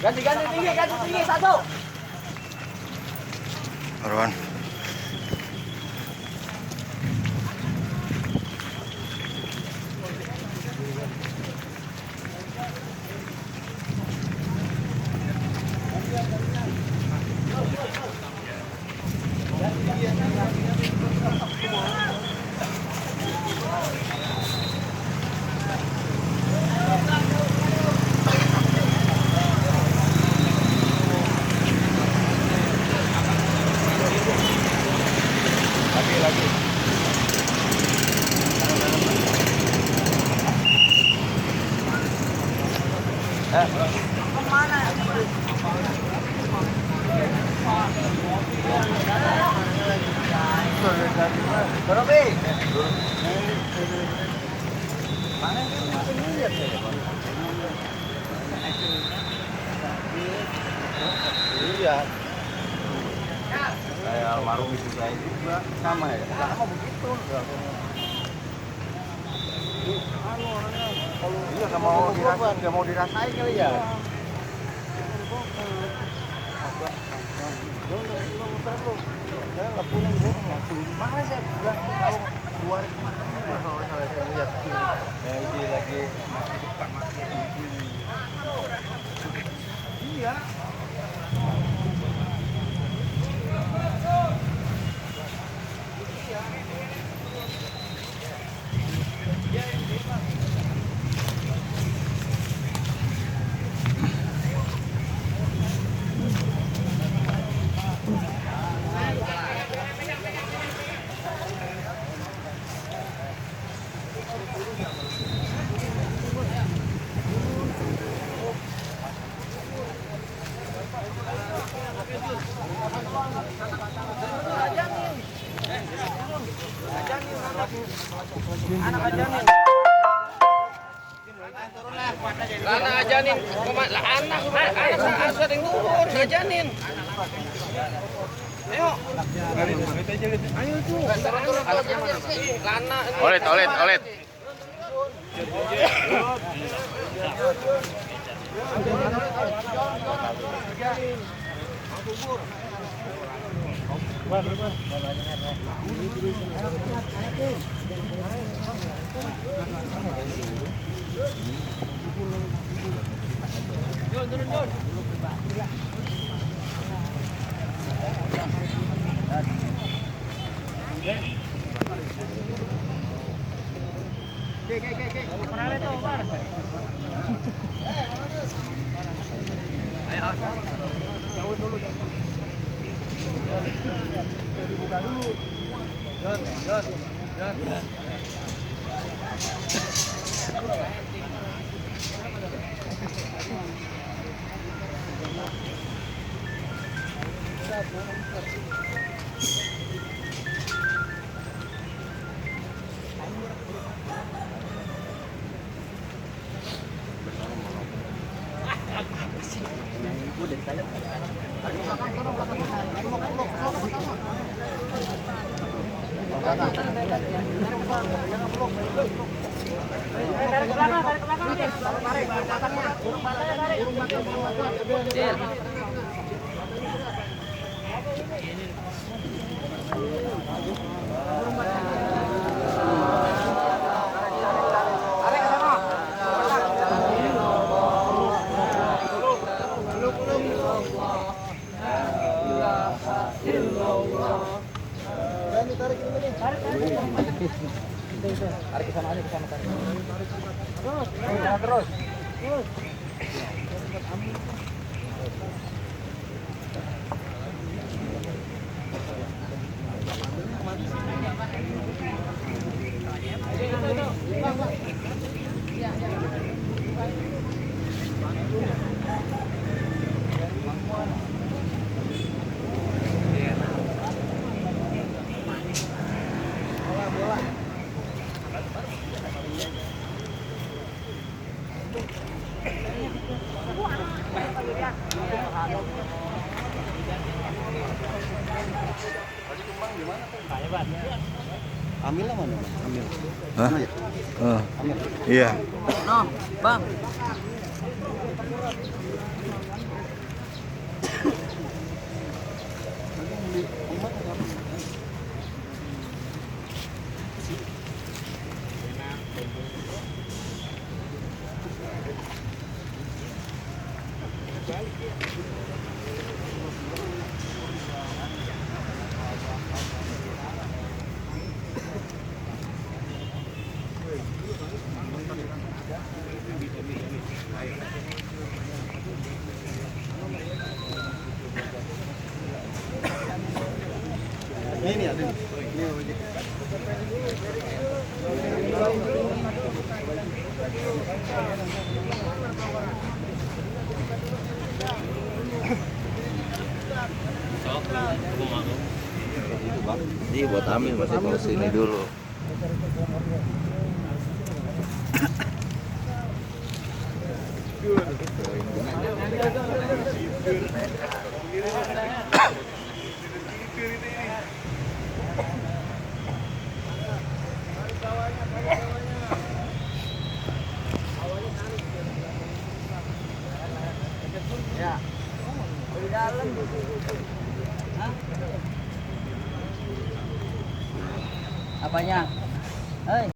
Ganti tinggi satu. Marwan. Iya. Kayak almarhum istri saya juga sama ya. Sama begitu. Iya nggak mau dirasain kali ya. Mana saya bilang kalau keluar kemana kalau saya lihat ini lagi masih depan masih iya. Anak ajanin. Lana ajanin, anak sering turun ajanin. Ayo. Ayo tuh. Lana. Olet. Tarik ke sana aja, ke sana tarik. Terus. Ambil lah mana? Ambil. Hah? Mana ya? Ambil. Iya. No, Bang. Ini ada nih. Ini ojek. Iya buat Amin masih mau sini dulu. Ya. Di dalam. Hah? Apanya? Hei.